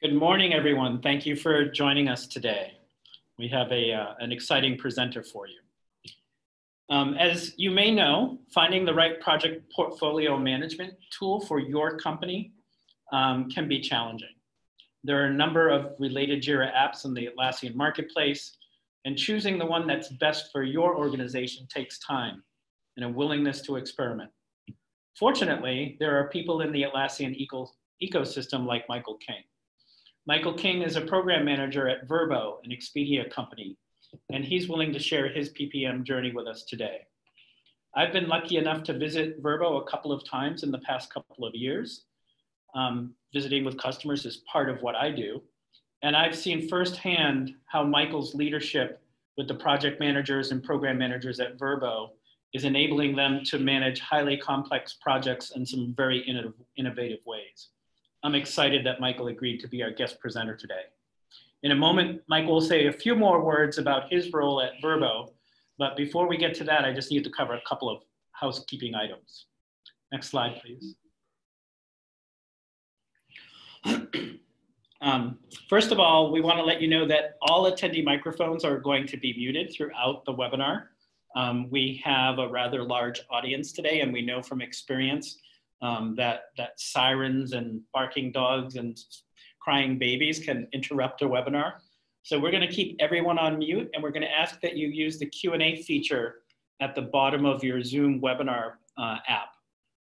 Good morning, everyone. Thank you for joining us today. We have an exciting presenter for you. As you may know, finding the right project portfolio management tool for your company can be challenging. There are a number of related JIRA apps in the Atlassian marketplace, and choosing the one that's best for your organization takes time and a willingness to experiment. Fortunately, there are people in the Atlassian ecosystem like Michael King. Michael King is a program manager at Vrbo, an Expedia Company, and he's willing to share his PPM journey with us today. I've been lucky enough to visit Vrbo a couple of times in the past couple of years. Visiting with customers is part of what I do. And I've seen firsthand how Michael's leadership with the project managers and program managers at Vrbo is enabling them to manage highly complex projects in some very innovative ways. I'm excited that Michael agreed to be our guest presenter today. In a moment, Michael will say a few more words about his role at Vrbo, but before we get to that, I just need to cover a couple of housekeeping items. Next slide, please. First of all, we want to let you know that all attendee microphones are going to be muted throughout the webinar. We have a rather large audience today, and we know from experience that sirens and barking dogs and crying babies can interrupt a webinar. So we're going to keep everyone on mute, and we're going to ask that you use the Q&A feature at the bottom of your Zoom webinar app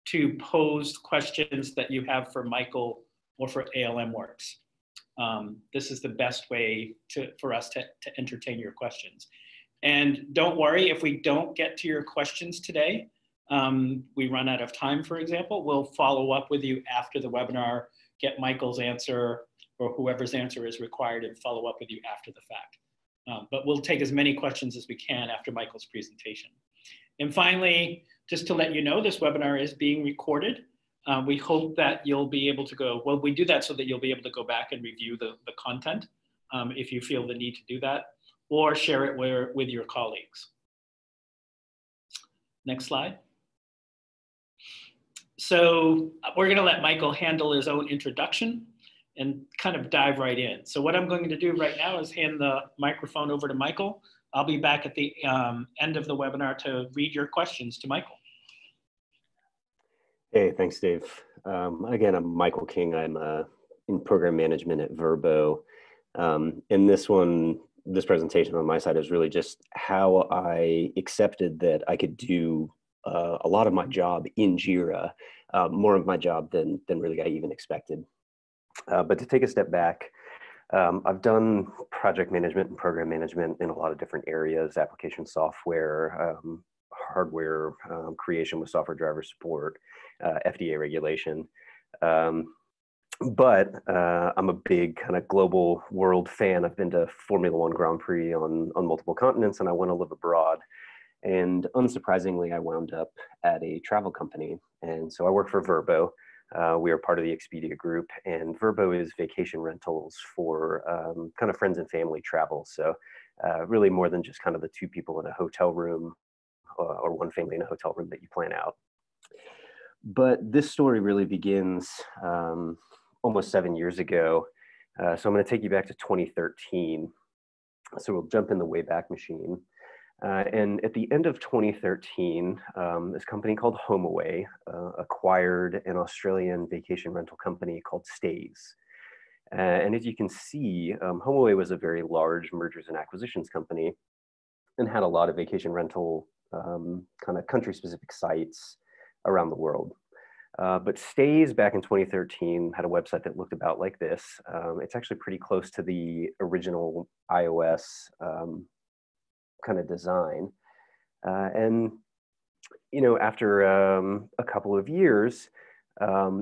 to pose questions that you have for Michael or for ALM Works. This is the best way for us to entertain your questions. And don't worry if we don't get to your questions today. We run out of time, for example, we'll follow up with you after the webinar, get Michael's answer or whoever's answer is required and follow up with you after the fact. But we'll take as many questions as we can after Michael's presentation. And finally, just to let you know, this webinar is being recorded. We hope that you'll be able to go, well, we do that so that you'll be able to go back and review the content if you feel the need to do that, or share it with your colleagues. Next slide. So we're going to let Michael handle his own introduction and kind of dive right in. So what I'm going to do right now is hand the microphone over to Michael. I'll be back at the end of the webinar to read your questions to Michael. Hey, thanks, Dave. Again, I'm Michael King. I'm in program management at Vrbo. And this presentation on my side is really just how I accepted that I could do a lot of my job in JIRA, more of my job than really I even expected. But to take a step back, I've done project management and program management in a lot of different areas: application software, hardware creation with software driver support, FDA regulation. But I'm a big kind of global world fan. I've been to Formula One Grand Prix on multiple continents, and I want to live abroad. And unsurprisingly, I wound up at a travel company. And so I work for Vrbo. We are part of the Expedia group, and Vrbo is vacation rentals for kind of friends and family travel. So really more than just kind of the two people in a hotel room or one family in a hotel room that you plan out. But this story really begins almost 7 years ago. So I'm going to take you back to 2013. So we'll jump in the Wayback Machine. And at the end of 2013, this company called HomeAway acquired an Australian vacation rental company called Stays. And as you can see, HomeAway was a very large mergers and acquisitions company and had a lot of vacation rental kind of country-specific sites around the world. But Stays back in 2013 had a website that looked about like this. It's actually pretty close to the original iOS kind of design. And, you know, after a couple of years,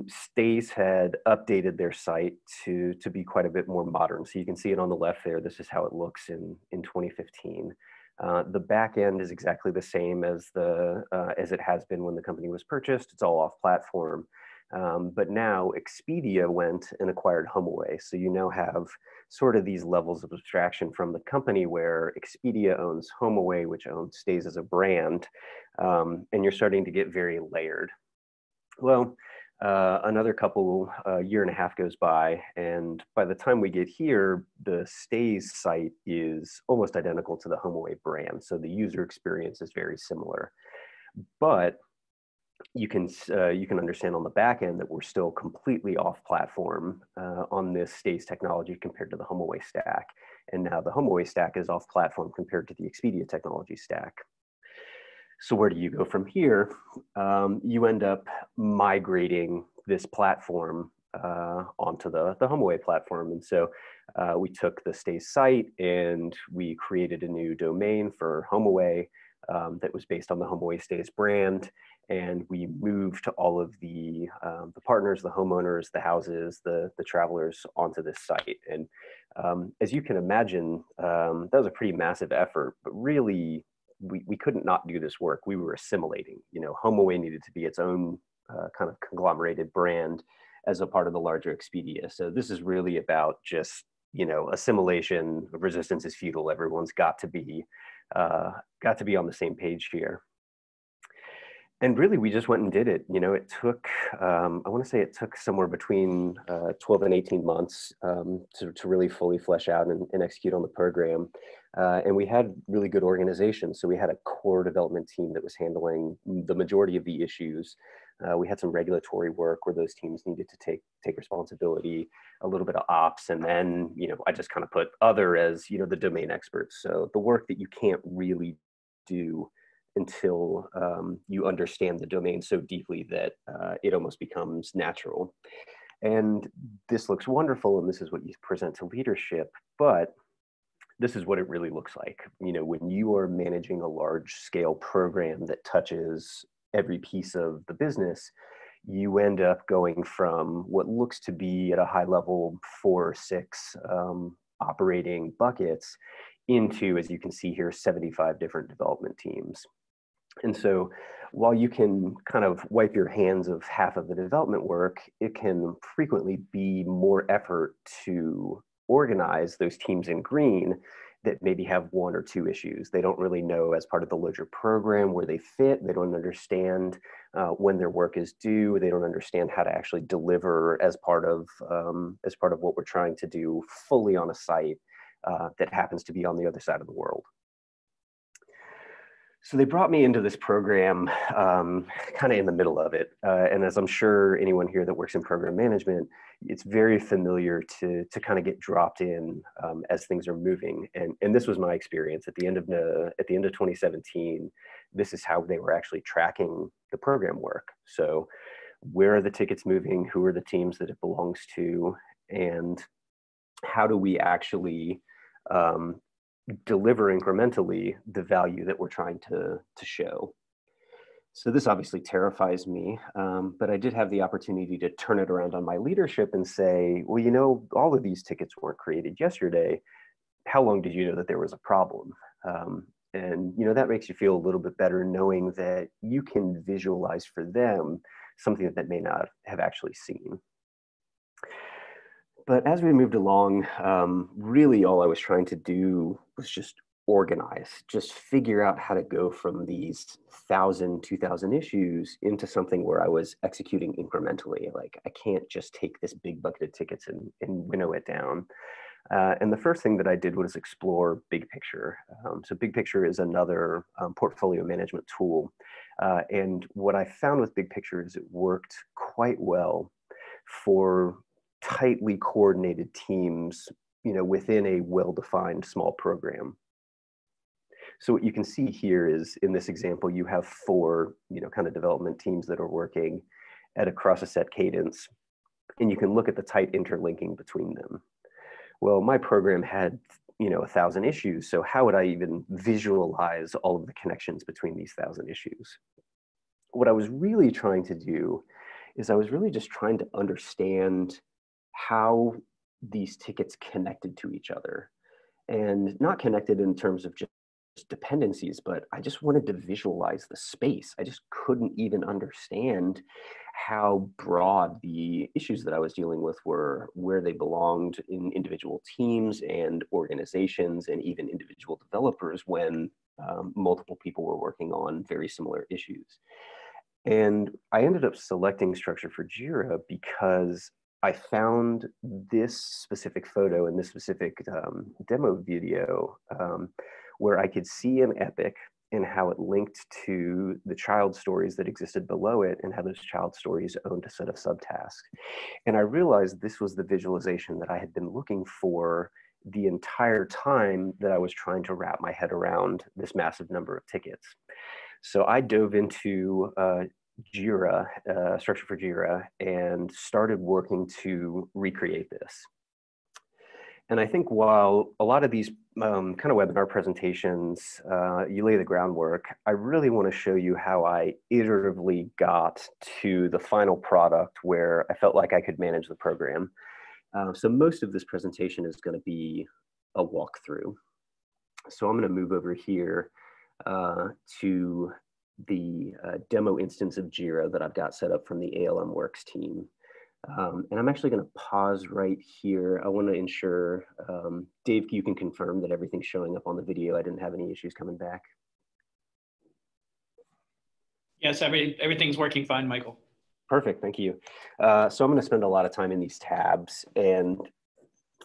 Stays had updated their site to be quite a bit more modern. So you can see it on the left there. This is how it looks in 2015. The back end is exactly the same as it has been when the company was purchased. It's all off platform. But now Expedia went and acquired HomeAway. So you now have sort of these levels of abstraction from the company where Expedia owns HomeAway, which owns Stays as a brand, and you're starting to get very layered. Well, Another couple, year and a half goes by, and by the time we get here, the Stays site is almost identical to the HomeAway brand. So the user experience is very similar, but you can understand on the back end that we're still completely off platform on this Stays technology compared to the HomeAway stack. And now the HomeAway stack is off platform compared to the Expedia technology stack. So where do you go from here? You end up migrating this platform onto the HomeAway platform. And so we took the Stays site and we created a new domain for HomeAway that was based on the HomeAway Stays brand. And we moved all of the partners, the homeowners, the houses, the travelers onto this site. And as you can imagine, that was a pretty massive effort, but really, we couldn't not do this work. We were assimilating. HomeAway needed to be its own kind of conglomerated brand as a part of the larger Expedia. So this is really about just, assimilation. Resistance is futile. Everyone's got to be on the same page here. And really, we just went and did it. It took, I want to say it took somewhere between 12 and 18 months to really fully flesh out and execute on the program. And we had really good organization. So we had a core development team that was handling the majority of the issues. We had some regulatory work where those teams needed to take responsibility, a little bit of ops. And then, I just kind of put other as, the domain experts. So the work that you can't really do until you understand the domain so deeply that it almost becomes natural. And this looks wonderful, and this is what you present to leadership, but this is what it really looks like. When you are managing a large scale program that touches every piece of the business, you end up going from what looks to be at a high level 4 or 6 operating buckets into, as you can see here, 75 different development teams. And so while you can kind of wipe your hands of half of the development work, it can frequently be more effort to organize those teams in green that maybe have 1 or 2 issues. They don't really know as part of the larger program where they fit. They don't understand when their work is due. They don't understand how to actually deliver as part of what we're trying to do fully on a site that happens to be on the other side of the world. So they brought me into this program kind of in the middle of it. And as I'm sure anyone here that works in program management, it's very familiar to kind of get dropped in as things are moving. And this was my experience at the end of 2017. This is how they were actually tracking the program work. So where are the tickets moving? Who are the teams that it belongs to? And how do we actually deliver incrementally the value that we're trying to show? So this obviously terrifies me, but I did have the opportunity to turn it around on my leadership and say, well, all of these tickets weren't created yesterday. How long did you know that there was a problem? And that makes you feel a little bit better knowing that you can visualize for them something that they may not have actually seen. But as we moved along, really all I was trying to do was just organize, just figure out how to go from these 1,000, 2,000 issues into something where I was executing incrementally. Like, I can't just take this big bucket of tickets and winnow it down. And the first thing that I did was explore Big Picture. So Big Picture is another portfolio management tool. And what I found with Big Picture is it worked quite well for tightly coordinated teams, within a well-defined small program. So what you can see here is, in this example, you have 4, kind of development teams that are working across a set cadence, and you can look at the tight interlinking between them. Well, my program had, 1,000 issues, so how would I even visualize all of the connections between these 1,000 issues? What I was really trying to do is I was really just trying to understand how these tickets connected to each other, and not connected in terms of just dependencies, but I just wanted to visualize the space. I just couldn't even understand how broad the issues that I was dealing with were, where they belonged in individual teams and organizations and even individual developers when multiple people were working on very similar issues. And I ended up selecting Structure for JIRA because I found this specific photo in this specific demo video where I could see an epic and how it linked to the child stories that existed below it and how those child stories owned a set of subtasks. And I realized this was the visualization that I had been looking for the entire time that I was trying to wrap my head around this massive number of tickets. So I dove into JIRA, Structure for JIRA, and started working to recreate this. And I think while a lot of these kind of webinar presentations, you lay the groundwork, I really want to show you how I iteratively got to the final product where I felt like I could manage the program. So most of this presentation is going to be a walkthrough. So I'm going to move over here to the demo instance of JIRA that I've got set up from the ALM Works team. And I'm actually going to pause right here. I want to ensure, Dave, you can confirm that everything's showing up on the video. I didn't have any issues coming back. Yes, everything's working fine, Michael. Perfect, thank you. So I'm going to spend a lot of time in these tabs. And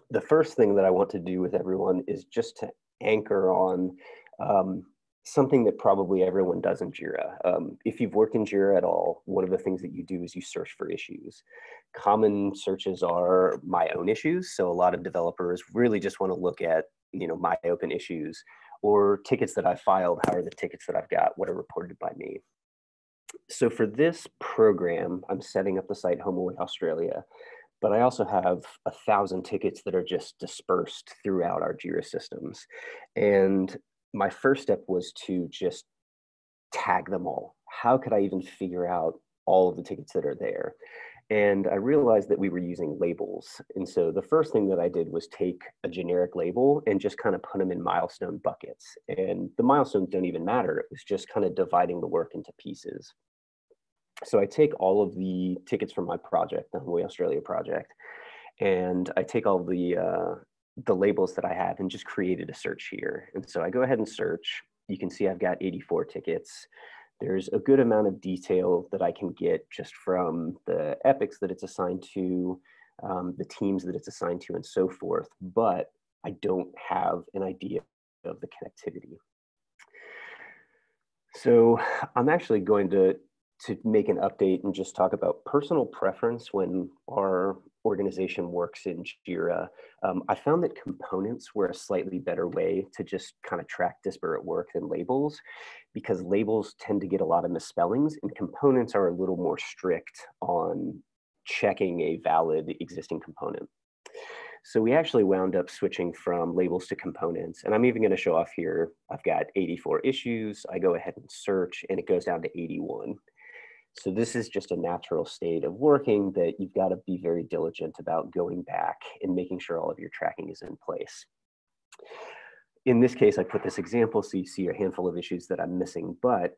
the first thing that I want to do with everyone is just to anchor on something that probably everyone does in JIRA. If you've worked in JIRA at all, one of the things that you do is you search for issues. Common searches are my own issues. So a lot of developers really just want to look at, my open issues or tickets that I filed. How are the tickets that I've got? What are reported by me? So for this program, I'm setting up the site Home Away Australia, but I also have 1,000 tickets that are just dispersed throughout our JIRA systems. And my first step was to just tag them all. How could I even figure out all of the tickets that are there? And I realized that we were using labels. And so the first thing that I did was take a generic label and just kind of put them in milestone buckets. And the milestones don't even matter. It was just kind of dividing the work into pieces. So I take all of the tickets from my project, the Home Away Australia project, and I take all the labels that I have and just created a search here. And so I go ahead and search. You can see I've got 84 tickets. There's a good amount of detail that I can get just from the epics that it's assigned to, the teams that it's assigned to, and so forth, but I don't have an idea of the connectivity. So I'm actually going to make an update and just talk about personal preference when our organization works in JIRA. I found that components were a slightly better way to just kind of track disparate work than labels, because labels tend to get a lot of misspellings and components are a little more strict on checking a valid existing component. So we actually wound up switching from labels to components. And I'm even going to show off here, I've got 84 issues. I go ahead and search and it goes down to 81. So this is just a natural state of working that you've got to be very diligent about going back and making sure all of your tracking is in place. In this case, I put this example so you see a handful of issues that I'm missing, but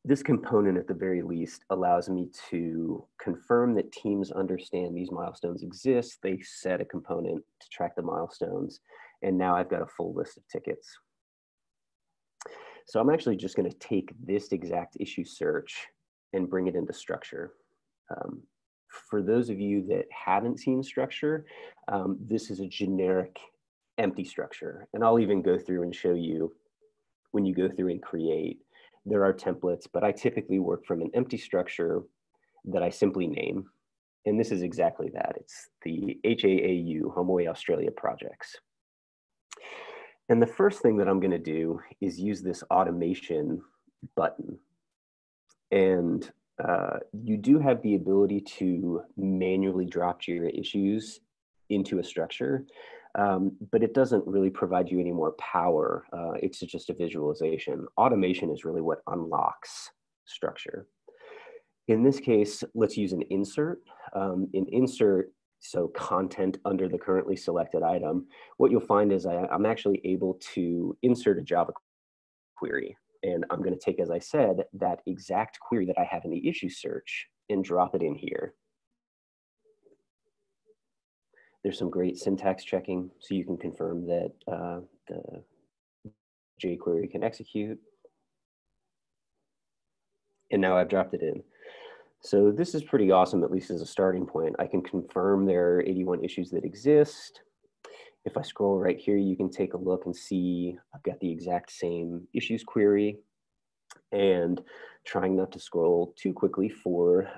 this component at the very least allows me to confirm that teams understand these milestones exist. They set a component to track the milestones, and now I've got a full list of tickets. So I'm actually just going to take this exact issue search and bring it into Structure. For those of you that haven't seen Structure, this is a generic empty structure. And I'll even go through and show you when you go through and create, there are templates, but I typically work from an empty structure that I simply name. And this is exactly that. It's the HAAU, Home Away Australia projects. And the first thing that I'm going to do is use this automation button. And you do have the ability to manually drop JIRA issues into a structure, but it doesn't really provide you any more power. It's just a visualization. Automation is really what unlocks Structure. In this case, let's use an insert. In insert, so content under the currently selected item, what you'll find is I'm actually able to insert a Java query. And I'm going to take, as I said, that exact query that I have in the issue search and drop it in here. There's some great syntax checking, so you can confirm that the jQuery can execute. And now I've dropped it in. So this is pretty awesome, at least as a starting point. I can confirm there are 81 issues that exist. If I scroll right here, you can take a look and see I've got the exact same issues query, and trying not to scroll too quickly for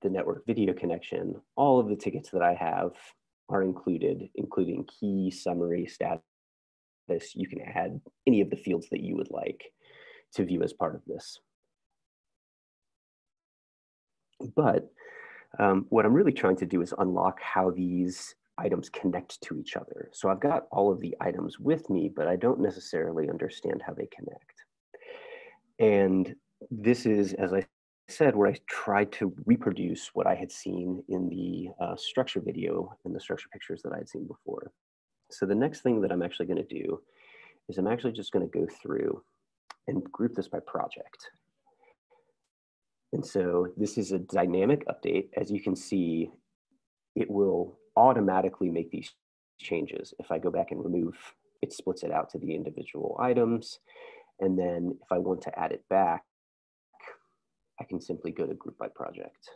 the network video connection. All of the tickets that I have are included, including key, summary, status. You can add any of the fields that you would like to view as part of this. But what I'm really trying to do is unlock how these items connect to each other. So I've got all of the items with me, but I don't necessarily understand how they connect. And this is, as I said, where I tried to reproduce what I had seen in the structure video and the structure pictures that I had seen before. So the next thing that I'm actually going to do is I'm actually just going to go through and group this by project. And so this is a dynamic update. As you can see, it will automatically make these changes. If I go back and remove, it splits it out to the individual items. And then if I want to add it back, I can simply go to group by project.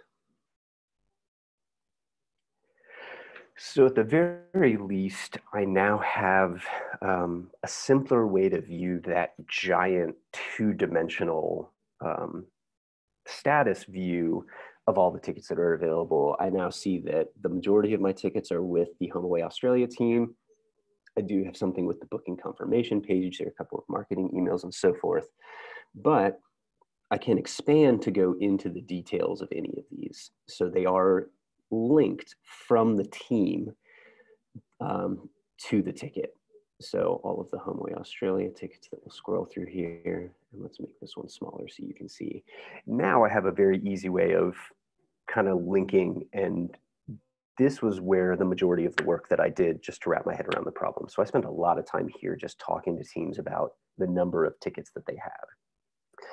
So at the very least, I now have a simpler way to view that giant two-dimensional status view of all the tickets that are available. I now see that the majority of my tickets are with the HomeAway Australia team. I do have something with the booking confirmation page. There are a couple of marketing emails and so forth, but I can expand to go into the details of any of these. So they are linked from the team to the ticket. So all of the HomeAway Australia tickets that we'll scroll through here, and let's make this one smaller so you can see. Now I have a very easy way of kind of linking, and this was where the majority of the work that I did just to wrap my head around the problem. So I spent a lot of time here just talking to teams about the number of tickets that they have.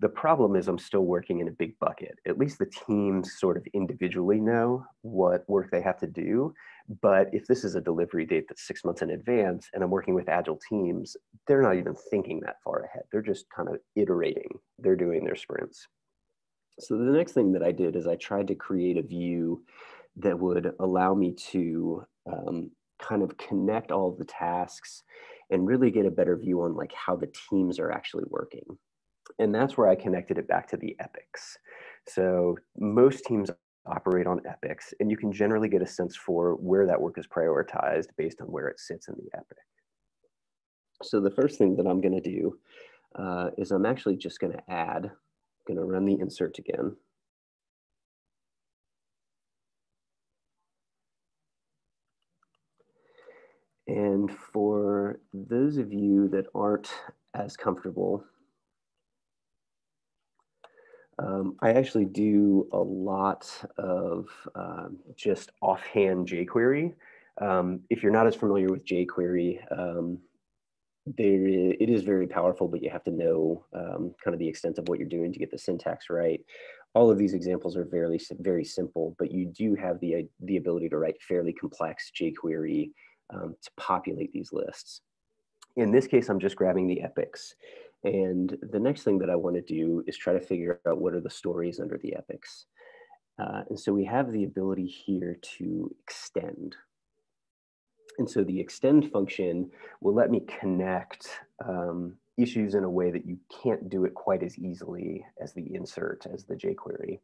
The problem is I'm still working in a big bucket. At least the teams sort of individually know what work they have to do. But if this is a delivery date that's 6 months in advance and I'm working with agile teams, they're not even thinking that far ahead. They're just kind of iterating. They're doing their sprints. So the next thing that I did is I tried to create a view that would allow me to kind of connect all of the tasks and really get a better view on like how the teams are actually working. And that's where I connected it back to the epics. So most teams operate on epics, and you can generally get a sense for where that work is prioritized based on where it sits in the epic. So the first thing that I'm going to do is I'm actually just going to add, going to run the insert again. And for those of you that aren't as comfortable, I actually do a lot of just offhand jQuery. If you're not as familiar with jQuery, it is very powerful, but you have to know kind of the extent of what you're doing to get the syntax right. All of these examples are very, very simple, but you do have the ability to write fairly complex jQuery to populate these lists. In this case, I'm just grabbing the epics. And the next thing that I want to do is try to figure out what are the stories under the epics. And so we have the ability here to extend. And so the extend function will let me connect issues in a way that you can't do it quite as easily as the insert, as the jQuery.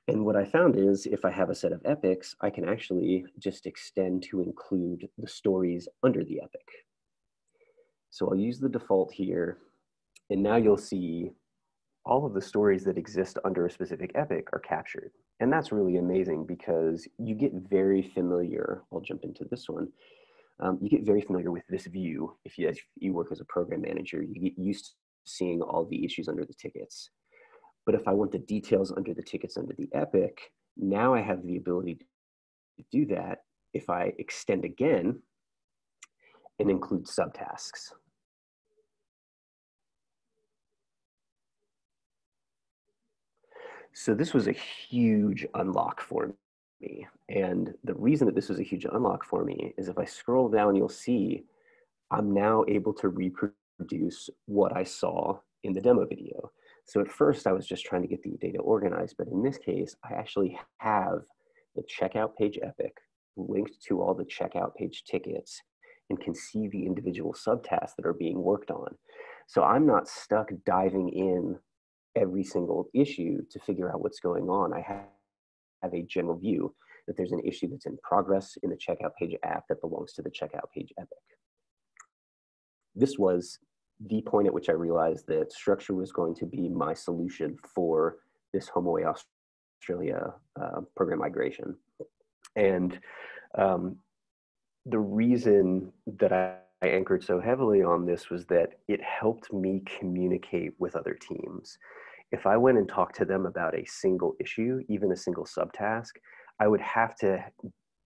And what I found is if I have a set of epics, I can actually just extend to include the stories under the epic. So I'll use the default here. And now you'll see all of the stories that exist under a specific epic are captured. And that's really amazing because you get very familiar, I'll jump into this one, you get very familiar with this view. If you work as a program manager, you get used to seeing all the issues under the tickets. But if I want the details under the tickets under the epic, now I have the ability to do that if I extend again and include subtasks. So this was a huge unlock for me. And the reason that this was a huge unlock for me is if I scroll down, you'll see I'm now able to reproduce what I saw in the demo video. So at first I was just trying to get the data organized, but in this case, I actually have the checkout page epic linked to all the checkout page tickets and can see the individual subtasks that are being worked on. So I'm not stuck diving in every single issue to figure out what's going on. I have a general view that there's an issue that's in progress in the checkout page app that belongs to the checkout page epic. This was the point at which I realized that Structure was going to be my solution for this HomeAway Australia program migration. And the reason that I anchored so heavily on this was that it helped me communicate with other teams. If I went and talked to them about a single issue, even a single subtask, I would have to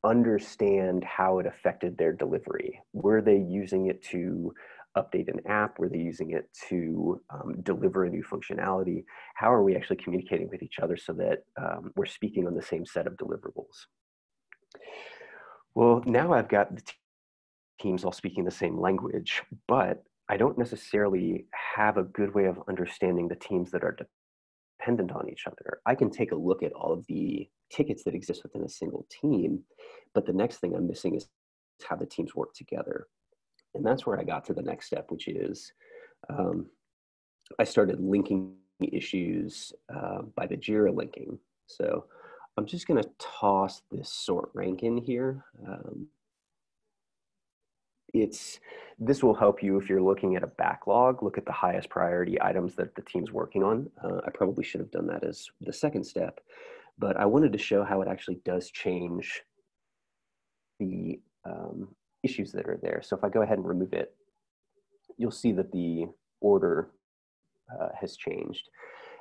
understand how it affected their delivery. Were they using it to update an app? Were they using it to deliver a new functionality? How are we actually communicating with each other so that we're speaking on the same set of deliverables? Well, now I've got the teams all speaking the same language, but I don't necessarily have a good way of understanding the teams that are dependent on each other. I can take a look at all of the tickets that exist within a single team, but the next thing I'm missing is how the teams work together. And that's where I got to the next step, which is I started linking issues by the JIRA linking. So I'm just going to toss this sort rank in here. This will help you if you're looking at a backlog, look at the highest priority items that the team's working on. I probably should have done that as the second step, but I wanted to show how it actually does change the issues that are there. So if I go ahead and remove it, you'll see that the order has changed.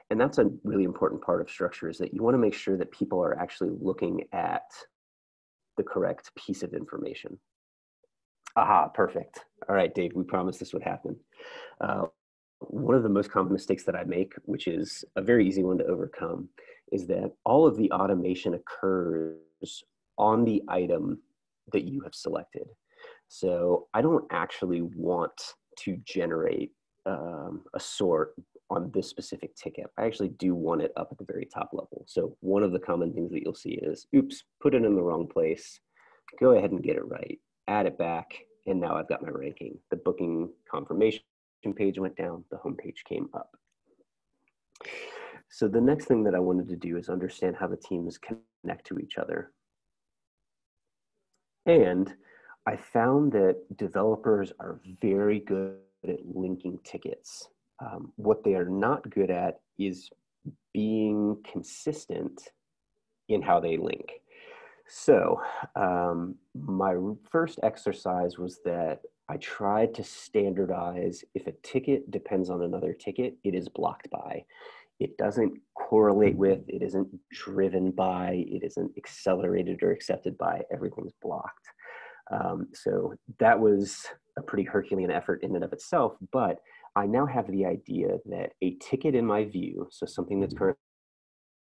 And that's a really important part of Structure, is that you want to make sure that people are actually looking at the correct piece of information. Aha, perfect. All right, Dave, we promised this would happen. One of the most common mistakes that I make, which is a very easy one to overcome, is that all of the automation occurs on the item that you have selected. So I don't actually want to generate a sort on this specific ticket. I actually do want it up at the very top level. So one of the common things that you'll see is, oops, put it in the wrong place. Go ahead and get it right. Add it back, and now I've got my ranking. The booking confirmation page went down, the home page came up. So the next thing that I wanted to do is understand how the teams connect to each other. And I found that developers are very good at linking tickets. What they are not good at is being consistent in how they link. So my first exercise was that I tried to standardize, if a ticket depends on another ticket, it is blocked by. It doesn't correlate with, it isn't driven by, it isn't accelerated or accepted by, everything's blocked. So that was a pretty Herculean effort in and of itself, but I now have the idea that a ticket in my view, so something that's currently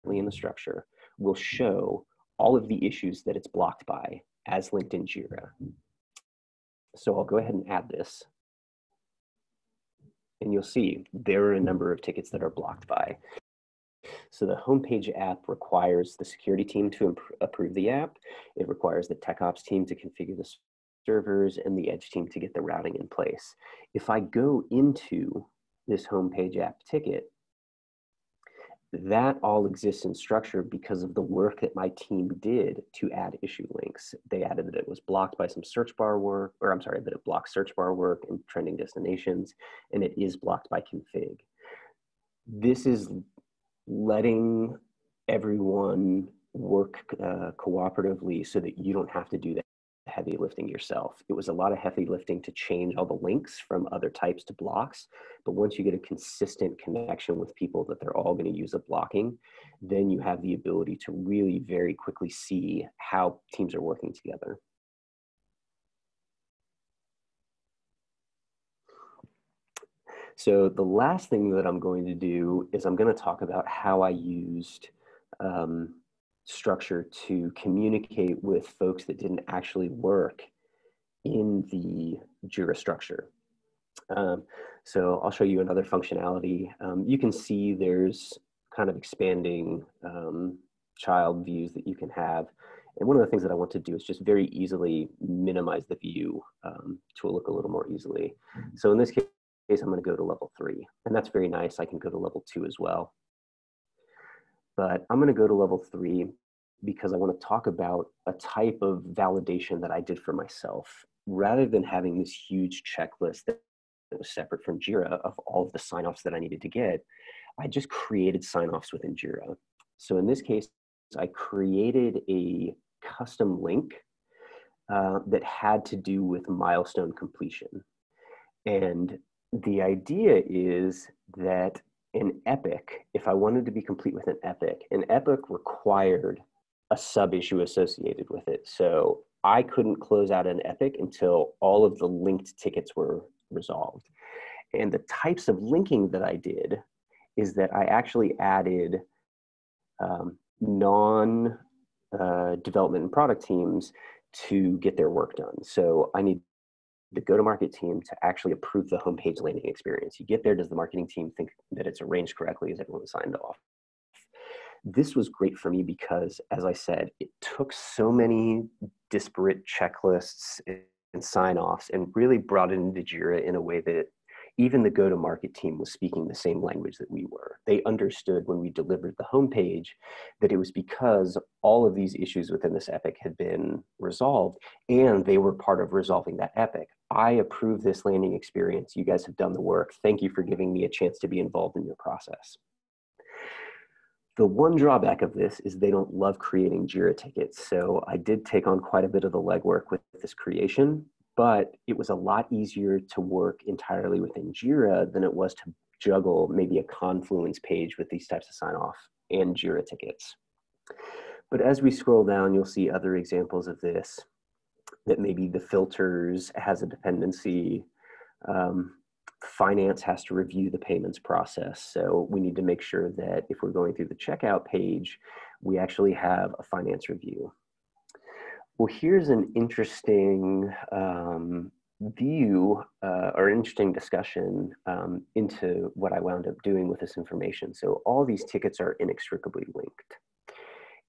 in the structure, will show all of the issues that it's blocked by as linked in JIRA. So I'll go ahead and add this. And you'll see there are a number of tickets that are blocked by. So the homepage app requires the security team to approve the app. It requires the tech ops team to configure the servers and the edge team to get the routing in place. If I go into this homepage app ticket, that all exists in Structure because of the work that my team did to add issue links. They added that it was blocked by some search bar work, or I'm sorry, that it blocks search bar work and trending destinations, and it is blocked by config. This is letting everyone work cooperatively so that you don't have to do that heavy lifting yourself. It was a lot of heavy lifting to change all the links from other types to blocks, but once you get a consistent connection with people that they're all going to use a blocking, then you have the ability to really very quickly see how teams are working together. So the last thing that I'm going to do is I'm going to talk about how I used Structure to communicate with folks that didn't actually work in the JIRA structure. So I'll show you another functionality. You can see there's kind of expanding child views that you can have. And one of the things that I want to do is just very easily minimize the view to look a little more easily. So in this case, I'm going to go to level 3, and that's very nice. I can go to level 2 as well. But I'm going to go to level 3 because I want to talk about a type of validation that I did for myself. Rather than having this huge checklist that was separate from JIRA of all of the sign-offs that I needed to get, I just created sign-offs within JIRA. So in this case, I created a custom link that had to do with milestone completion. And the idea is that an epic, if I wanted to be complete with an epic required a sub-issue associated with it. So I couldn't close out an epic until all of the linked tickets were resolved. And the types of linking that I did is that I actually added non-development and product teams to get their work done. So I need the go-to-market team to actually approve the homepage landing experience. You get there, does the marketing team think that it's arranged correctly? Is everyone signed off? This was great for me because, as I said, it took so many disparate checklists and sign-offs and really brought it into JIRA in a way that even the go-to-market team was speaking the same language that we were. They understood when we delivered the homepage that it was because all of these issues within this epic had been resolved, and they were part of resolving that epic. I approve this landing experience. You guys have done the work. Thank you for giving me a chance to be involved in your process. The one drawback of this is they don't love creating JIRA tickets. So I did take on quite a bit of the legwork with this creation, but it was a lot easier to work entirely within JIRA than it was to juggle maybe a Confluence page with these types of sign-off and JIRA tickets. But as we scroll down, you'll see other examples of this, that maybe the filters has a dependency. Finance has to review the payments process. So we need to make sure that if we're going through the checkout page, we actually have a finance review. Well, here's an interesting view or interesting discussion into what I wound up doing with this information. So all these tickets are inextricably linked.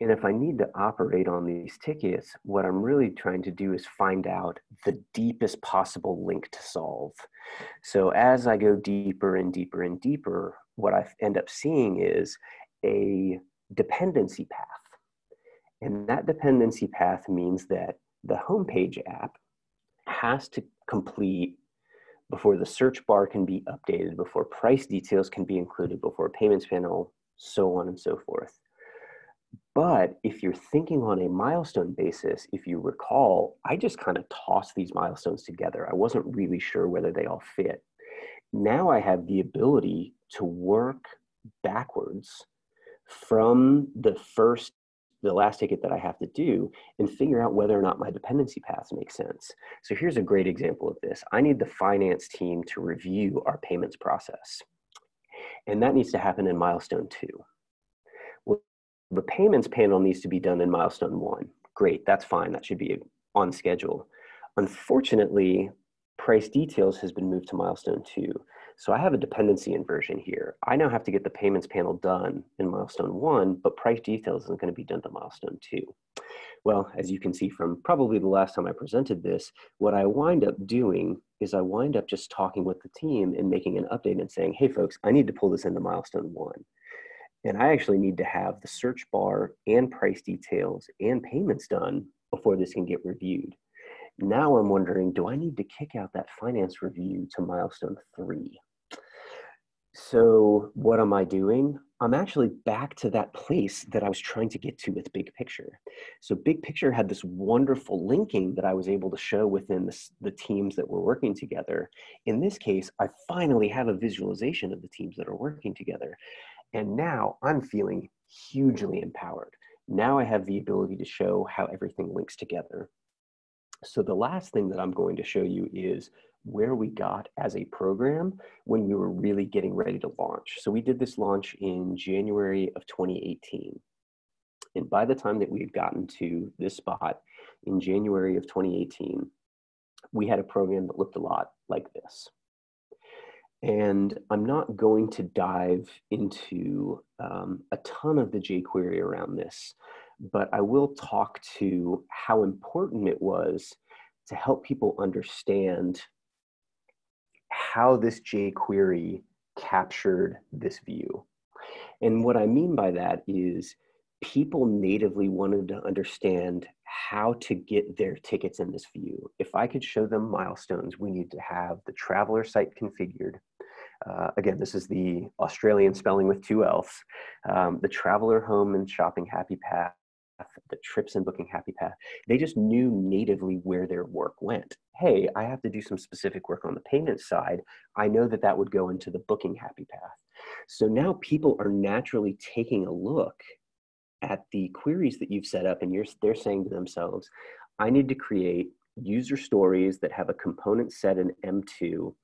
And if I need to operate on these tickets, what I'm really trying to do is find out the deepest possible link to solve. So as I go deeper and deeper and deeper, what I end up seeing is a dependency path. And that dependency path means that the homepage app has to complete before the search bar can be updated, before price details can be included, before payments panel, so on and so forth. But if you're thinking on a milestone basis, if you recall, I just kind of tossed these milestones together. I wasn't really sure whether they all fit. Now I have the ability to work backwards from the last ticket that I have to do and figure out whether or not my dependency paths make sense. So here's a great example of this. I need the finance team to review our payments process. And that needs to happen in milestone 2. Well, the payments panel needs to be done in milestone 1. Great, that's fine. That should be on schedule. Unfortunately, price details has been moved to milestone 2. So I have a dependency inversion here. I now have to get the payments panel done in milestone 1, but price details isn't going to be done to milestone 2. Well, as you can see from probably the last time I presented this, what I wind up doing is I wind up just talking with the team and making an update and saying, hey folks, I need to pull this into milestone 1. And I actually need to have the search bar and price details and payments done before this can get reviewed. Now I'm wondering, do I need to kick out that finance review to milestone 3? So what am I doing? I'm actually back to that place that I was trying to get to with Big Picture. So Big Picture had this wonderful linking that I was able to show within the teams that were working together. In this case, I finally have a visualization of the teams that are working together. And now I'm feeling hugely empowered. Now I have the ability to show how everything links together. So the last thing that I'm going to show you is where we got as a program when we were really getting ready to launch. So we did this launch in January of 2018. And by the time that we had gotten to this spot in January of 2018, we had a program that looked a lot like this. And I'm not going to dive into a ton of the jQuery around this, but I will talk to how important it was to help people understand how this jQuery captured this view. And what I mean by that is people natively wanted to understand how to get their tickets in this view. If I could show them milestones, we need to have the traveler site configured. Again, this is the Australian spelling with 2 L's. The traveler home and shopping happy path, the trips and booking happy path. They just knew natively where their work went. Hey, I have to do some specific work on the payment side. I know that that would go into the booking happy path. So now people are naturally taking a look at the queries that you've set up, and they're saying to themselves, I need to create user stories that have a component set in M2,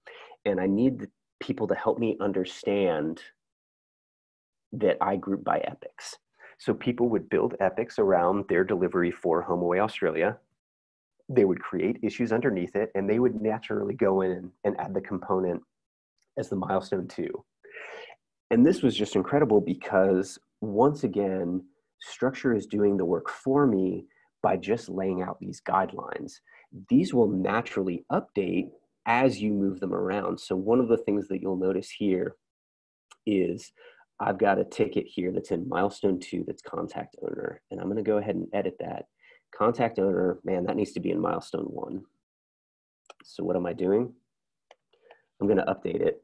and I need the people to help me understand that I group by epics. So people would build epics around their delivery for HomeAway Australia. They would create issues underneath it, and they would naturally go in and add the component as the milestone 2. And this was just incredible because, once again, Structure is doing the work for me by just laying out these guidelines. These will naturally update as you move them around. So one of the things that you'll notice here is I've got a ticket here that's in milestone 2 that's contact owner, and I'm going to go ahead and edit that. Contact owner, man, that needs to be in milestone 1. So what am I doing? I'm going to update it,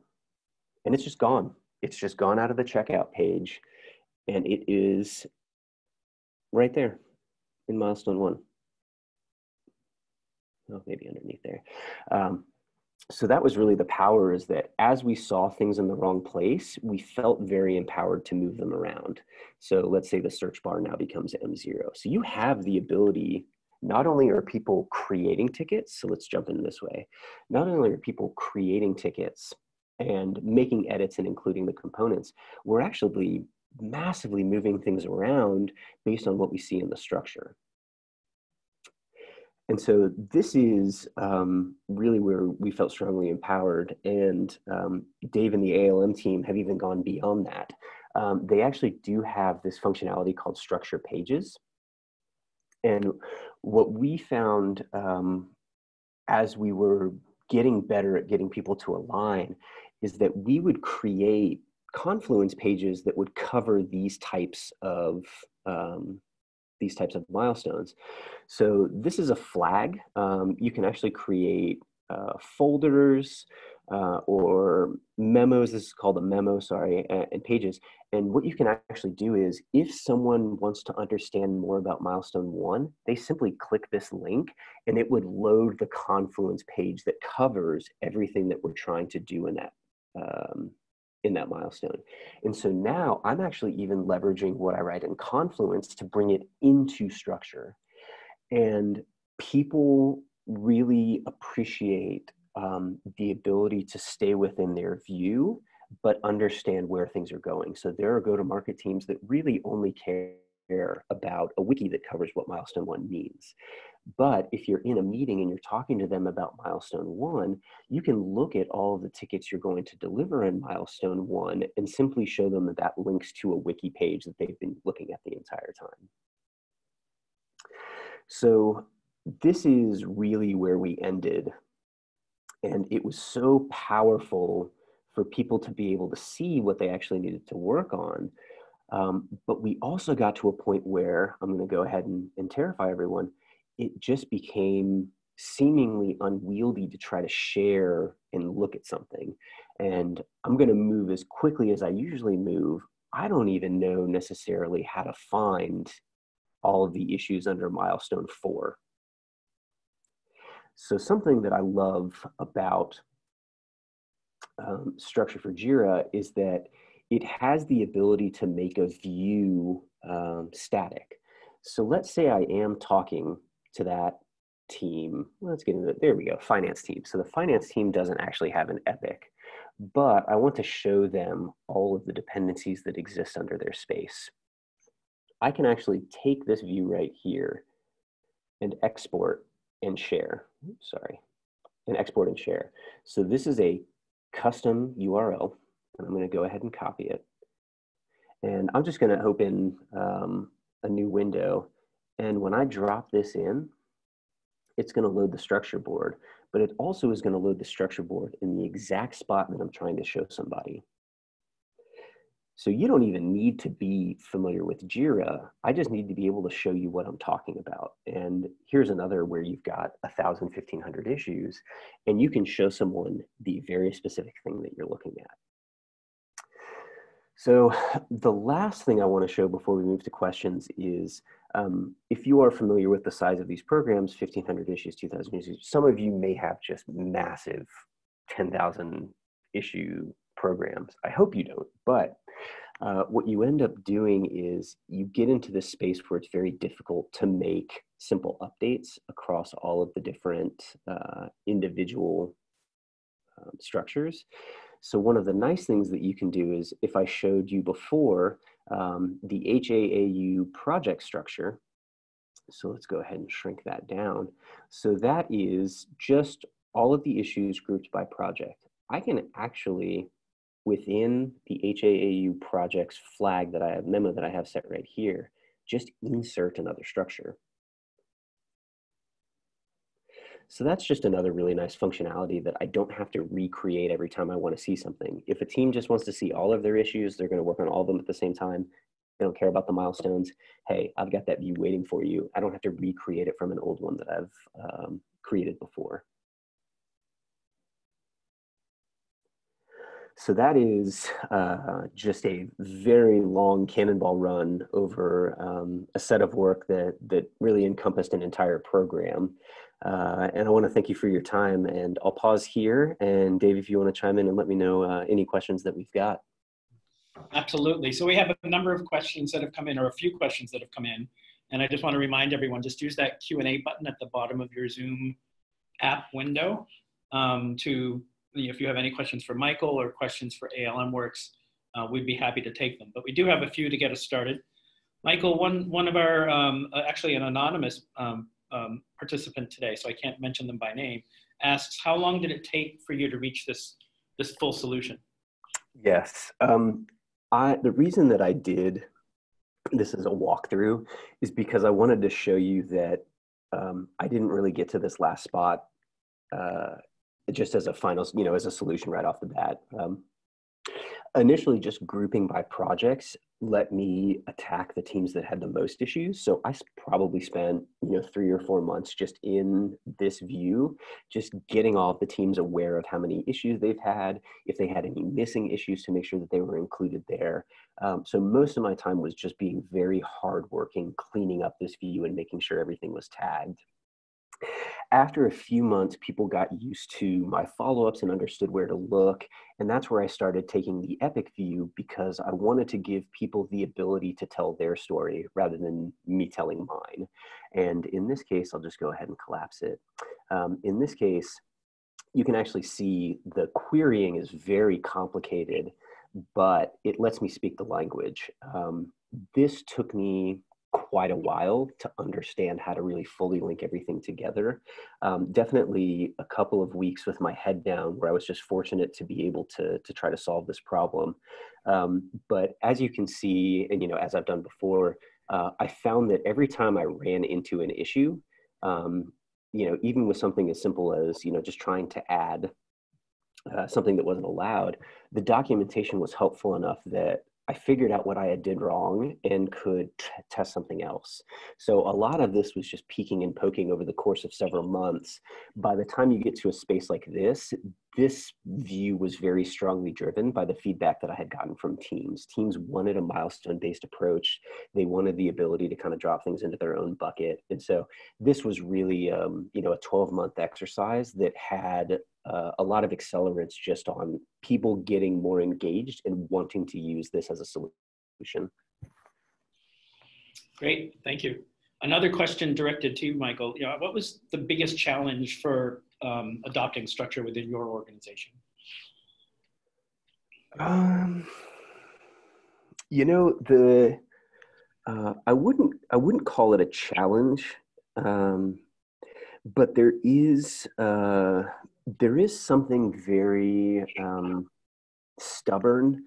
and it's just gone. It's just gone out of the checkout page, and it is right there in milestone 1. Oh, maybe underneath there. So that was really the power, is that as we saw things in the wrong place, we felt very empowered to move them around. So let's say the search bar now becomes M0. So you have the ability, not only are people creating tickets, so let's jump in this way. Not only are people creating tickets and making edits and including the components, we're actually massively moving things around based on what we see in the structure. And so this is really where we felt strongly empowered, and Dave and the ALM team have even gone beyond that. They actually do have this functionality called structure pages. And what we found as we were getting better at getting people to align is that we would create Confluence pages that would cover these types of milestones. So this is a flag. You can actually create folders or memos. This is called a memo, sorry, and pages. And what you can actually do is, if someone wants to understand more about milestone 1, they simply click this link and it would load the Confluence page that covers everything that we're trying to do in that milestone. And so now I'm actually even leveraging what I write in Confluence to bring it into Structure. And people really appreciate the ability to stay within their view, but understand where things are going. So there are go-to-market teams that really only care about a wiki that covers what milestone 1 means. But if you're in a meeting and you're talking to them about milestone 1, you can look at all of the tickets you're going to deliver in milestone 1 and simply show them that that links to a wiki page that they've been looking at the entire time. So this is really where we ended. And it was so powerful for people to be able to see what they actually needed to work on. But we also got to a point where, I'm going to go ahead and terrify everyone, it just became seemingly unwieldy to try to share and look at something. And I'm going to move as quickly as I usually move. I don't even know necessarily how to find all of the issues under milestone 4. So something that I love about Structure for JIRA is that it has the ability to make a view static. So let's say I am talking to that team. Let's get into it. There we go, finance team. So the finance team doesn't actually have an epic, but I want to show them all of the dependencies that exist under their space. I can actually take this view right here and export and share. Sorry, and export and share. So this is a custom URL, and I'm going to go ahead and copy it. And I'm just going to open a new window. And when I drop this in, it's going to load the structure board, but it also is going to load the structure board in the exact spot that I'm trying to show somebody. So you don't even need to be familiar with JIRA. I just need to be able to show you what I'm talking about. And here's another where you've got 1,000, 1,500 issues, and you can show someone the very specific thing that you're looking at. So the last thing I want to show before we move to questions is, if you are familiar with the size of these programs, 1,500 issues, 2,000 issues, some of you may have just massive 10,000 issue programs. I hope you don't, but what you end up doing is you get into this space where it's very difficult to make simple updates across all of the different individual structures. So one of the nice things that you can do is, if I showed you before the HAAU project structure, so let's go ahead and shrink that down. So that is just all of the issues grouped by project. I can actually, within the HAAU projects flag that I have, memo that I have set right here, just insert another structure. So that's just another really nice functionality that I don't have to recreate every time I want to see something. If a team just wants to see all of their issues, they're going to work on all of them at the same time. They don't care about the milestones. Hey, I've got that view waiting for you. I don't have to recreate it from an old one that I've created before. So that is just a very long cannonball run over a set of work that really encompassed an entire program. And I want to thank you for your time, and I'll pause here. And Dave, if you want to chime in and let me know any questions that we've got. Absolutely. So we have a number of questions that have come in, or a few questions that have come in. And I just want to remind everyone, just use that Q&A button at the bottom of your Zoom app window if you have any questions for Michael or questions for ALM Works, we'd be happy to take them. But we do have a few to get us started. Michael, one of our, actually an anonymous participant today, so I can't mention them by name, asks, how long did it take for you to reach this full solution? Yes. The reason that I did this as a walkthrough is because I wanted to show you that I didn't really get to this last spot just as a final, as a solution right off the bat. Initially, just grouping by projects let me attack the teams that had the most issues. So I probably spent 3 or 4 months just in this view, just getting all of the teams aware of how many issues they've had, if they had any missing issues, to make sure that they were included there. So most of my time was just being very hardworking, cleaning up this view and making sure everything was tagged. After a few months, people got used to my follow-ups and understood where to look. And that's where I started taking the epic view, because I wanted to give people the ability to tell their story rather than me telling mine. And in this case, I'll just go ahead and collapse it. In this case, you can actually see the querying is very complicated, but it lets me speak the language. This took me quite a while to understand how to really fully link everything together. Definitely a couple of weeks with my head down, where I was just fortunate to be able to try to solve this problem. But as you can see, and as I've done before, I found that every time I ran into an issue, even with something as simple as just trying to add something that wasn't allowed, the documentation was helpful enough that I figured out what I had did wrong and could test something else. So a lot of this was just peeking and poking over the course of several months. By the time you get to a space like this view was very strongly driven by the feedback that I had gotten from teams. Teams wanted a milestone-based approach. They wanted the ability to kind of drop things into their own bucket. And so this was really, a 12-month exercise that had a lot of accelerants just on people getting more engaged and wanting to use this as a solution. Great, thank you. Another question directed to you, Michael. What was the biggest challenge for adopting structure within your organization? I wouldn't call it a challenge, but there is something very stubborn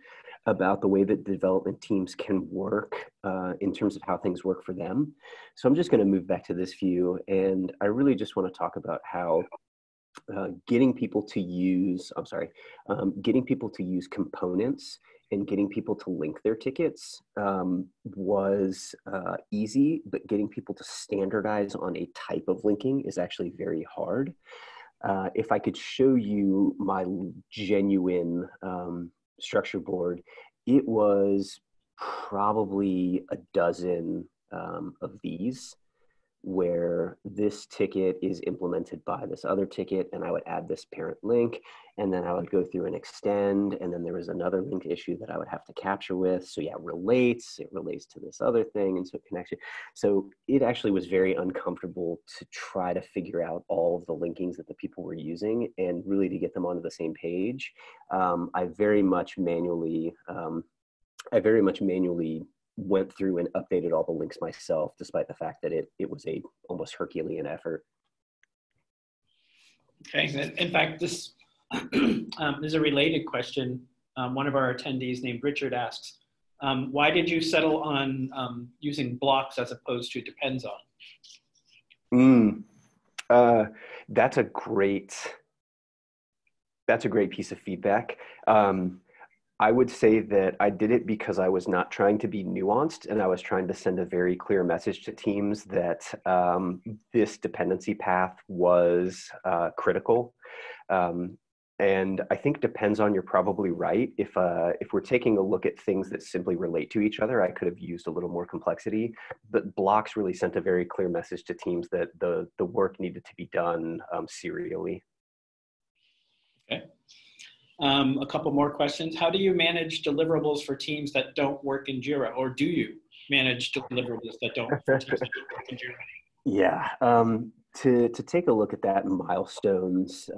about the way that development teams can work in terms of how things work for them. So I'm just going to move back to this view, and I really just want to talk about how getting people to use components and getting people to link their tickets was easy, but getting people to standardize on a type of linking is actually very hard. If I could show you my genuine structure board, it was probably a dozen of these, where this ticket is implemented by this other ticket, and I would add this parent link, and then I would go through and extend, and then there was another link issue that I would have to capture with. So yeah, it relates to this other thing, and so it connects it. So it actually was very uncomfortable to try to figure out all of the linkings that the people were using and really to get them onto the same page. I very much manually went through and updated all the links myself, despite the fact that it was a almost Herculean effort. Okay, in fact, this is a related question. One of our attendees named Richard asks, why did you settle on using blocks as opposed to depends on? That's a great piece of feedback. I would say that I did it because I was not trying to be nuanced, and I was trying to send a very clear message to teams that this dependency path was critical. And I think depends on, you're probably right. If we're taking a look at things that simply relate to each other, I could have used a little more complexity, but blocks really sent a very clear message to teams that the work needed to be done serially. Okay. A couple more questions. How do you manage deliverables for teams that don't work in JIRA, or do you manage deliverables that don't work in JIRA? Yeah, to take a look at that in Milestones,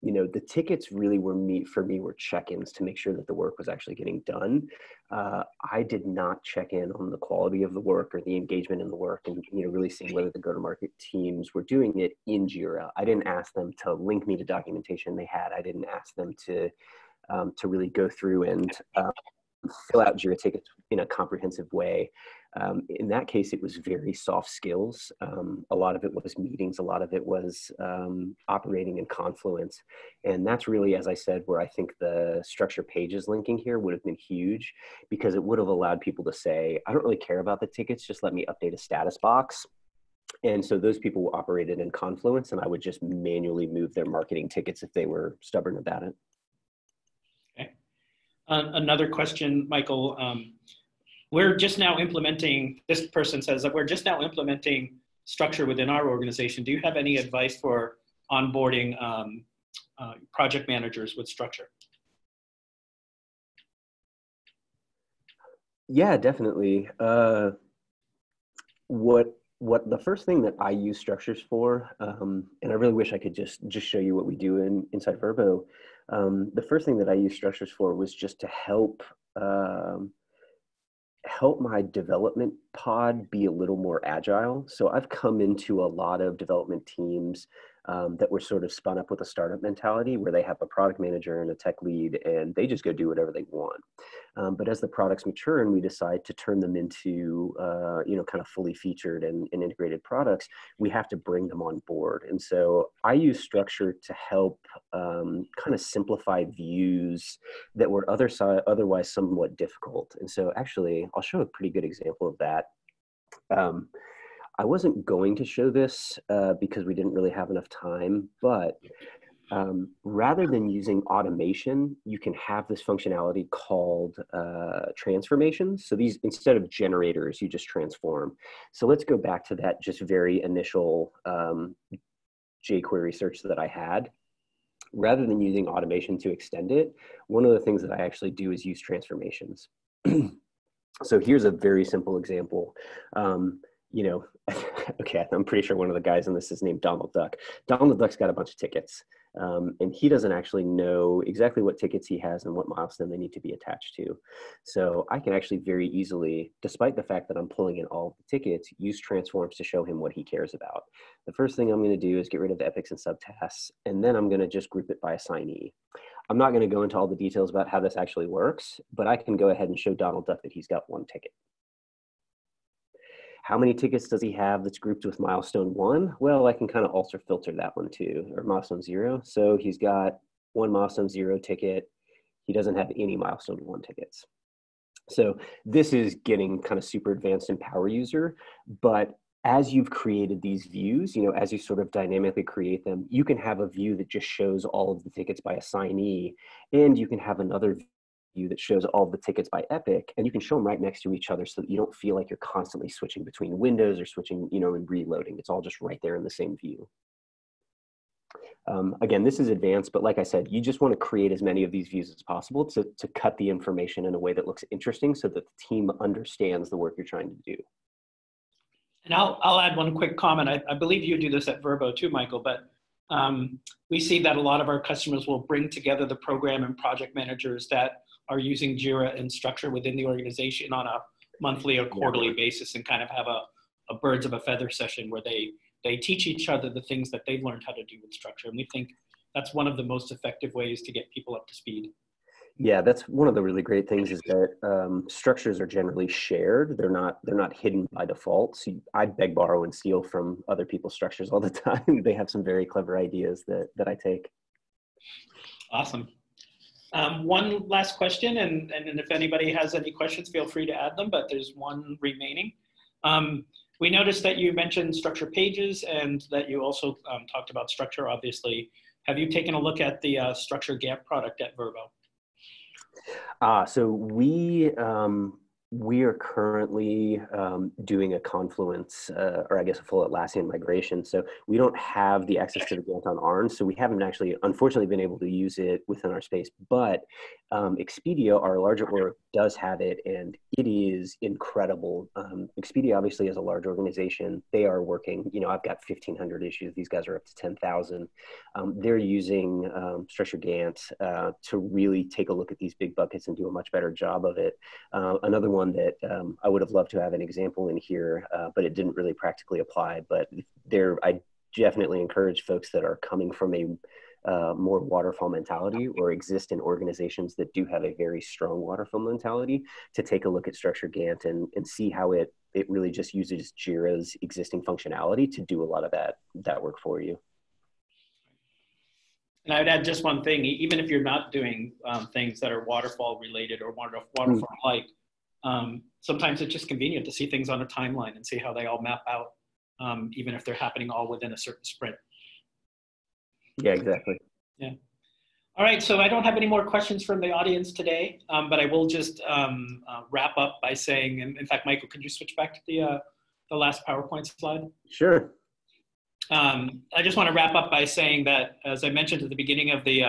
the tickets really were check-ins to make sure that the work was actually getting done. I did not check in on the quality of the work or the engagement in the work, and really seeing whether the go-to-market teams were doing it in JIRA. I didn't ask them to link me to documentation they had. I didn't ask them to really go through and fill out JIRA tickets in a comprehensive way. In that case, it was very soft skills. A lot of it was meetings. A lot of it was operating in Confluence. And that's really, as I said, where I think the structure pages linking here would have been huge, because it would have allowed people to say, I don't really care about the tickets, just let me update a status box. And so those people operated in Confluence, and I would just manually move their marketing tickets if they were stubborn about it. Okay. Another question, Michael. We're just now implementing, this person says that we're just now implementing structure within our organization. Do you have any advice for onboarding project managers with structure? Yeah, definitely. What the first thing that I use structures for, and I really wish I could just show you what we do inside Vrbo. The first thing that I use structures for was just to help my development pod be a little more agile. So I've come into a lot of development teams that were sort of spun up with a startup mentality, where they have a product manager and a tech lead, and they just go do whatever they want. But as the products mature and we decide to turn them into, kind of fully featured and integrated products, we have to bring them on board. And so I use structure to help kind of simplify views that were otherwise somewhat difficult. And so actually, I'll show a pretty good example of that. I wasn't going to show this because we didn't really have enough time, but rather than using automation, you can have this functionality called transformations. So these, instead of generators, you just transform. So let's go back to that just very initial jQuery search that I had. Rather than using automation to extend it, one of the things that I actually do is use transformations. So here's a very simple example. Okay, I'm pretty sure one of the guys in this is named Donald Duck. Donald Duck's got a bunch of tickets. And he doesn't actually know exactly what tickets he has and what milestone they need to be attached to. So I can actually very easily, despite the fact that I'm pulling in all of the tickets, use transforms to show him what he cares about. The first thing I'm going to do is get rid of the epics and subtasks, and then I'm going to just group it by assignee. I'm not going to go into all the details about how this actually works, but I can go ahead and show Donald Duck that he's got one ticket. How many tickets does he have that's grouped with milestone 1? Well, I can kind of also filter that one too, or milestone 0. So he's got one milestone 0 ticket. He doesn't have any milestone 1 tickets. So this is getting kind of super advanced in Power User, but as you've created these views, as you sort of dynamically create them, you can have a view that just shows all of the tickets by assignee, and you can have another view that shows all the tickets by epic, and you can show them right next to each other so that you don't feel like you're constantly switching between windows or switching, and reloading. It's all just right there in the same view. Again, this is advanced, but like I said, you just want to create as many of these views as possible to cut the information in a way that looks interesting so that the team understands the work you're trying to do. And I'll add one quick comment. I believe you do this at Vrbo too, Michael, but we see that a lot of our customers will bring together the program and project managers that are using JIRA and Structure within the organization on a monthly or quarterly basis, and kind of have a birds of a feather session where they teach each other the things that they've learned how to do with Structure. And we think that's one of the most effective ways to get people up to speed. Yeah, that's one of the really great things, is that structures are generally shared. They're not hidden by default. So I beg, borrow, and steal from other people's structures all the time. They have some very clever ideas that I take. Awesome. One last question, and if anybody has any questions, feel free to add them, but there's one remaining. We noticed that you mentioned Structure pages and that you also talked about Structure, obviously. Have you taken a look at the Structure Gantt product at Vrbo? So we are currently doing a Confluence, or I guess a full Atlassian migration. So we don't have the access to the Gantt on ARN, so we haven't actually, unfortunately, been able to use it within our space. But Expedia, our larger org, does have it, and it is incredible. Expedia obviously is a large organization. They are working, I've got 1,500 issues. These guys are up to 10,000. They're using Structure Gantt to really take a look at these big buckets and do a much better job of it. Another one that I would have loved to have an example in here, but it didn't really practically apply. But I definitely encourage folks that are coming from a more waterfall mentality, or exist in organizations that do have a very strong waterfall mentality, to take a look at Structure Gantt and see how it really just uses JIRA's existing functionality to do a lot of that work for you. And I would add just one thing: even if you're not doing things that are waterfall related or waterfall like, sometimes it's just convenient to see things on a timeline and see how they all map out, even if they're happening all within a certain sprint. Yeah, exactly. Yeah. All right, so I don't have any more questions from the audience today, but I will just wrap up by saying, and in fact, Michael, could you switch back to the last PowerPoint slide? Sure. I just want to wrap up by saying that, as I mentioned at the beginning of the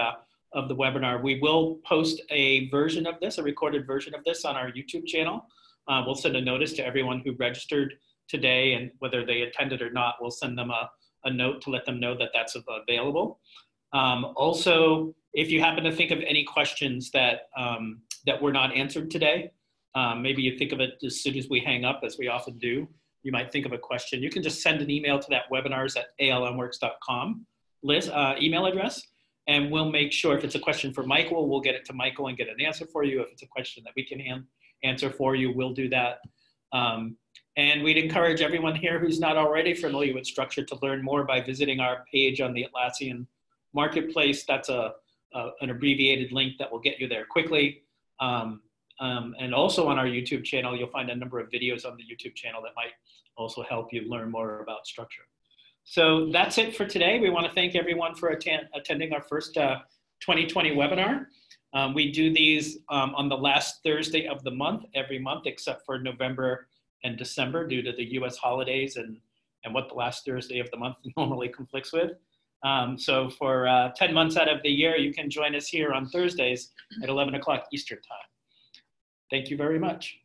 webinar, we will post a version of this, a recorded version of this, on our YouTube channel. We'll send a notice to everyone who registered today, and whether they attended or not, we'll send them a note to let them know that that's available. Also, if you happen to think of any questions that were not answered today, maybe you think of it as soon as we hang up, as we often do. You might think of a question. You can just send an email to that webinars@almworks.com email address, and we'll make sure, if it's a question for Michael, we'll get it to Michael and get an answer for you. If it's a question that we can answer for you, we'll do that. And we'd encourage everyone here who's not already familiar with Structure to learn more by visiting our page on the Atlassian Marketplace. That's an abbreviated link that will get you there quickly. And also on our YouTube channel, you'll find a number of videos on the YouTube channel that might also help you learn more about Structure. So that's it for today. We want to thank everyone for attending our first 2020 webinar. We do these on the last Thursday of the month, every month, except for November and December, due to the US holidays and what the last Thursday of the month normally conflicts with. So for 10 months out of the year, you can join us here on Thursdays at 11 o'clock Eastern time. Thank you very much.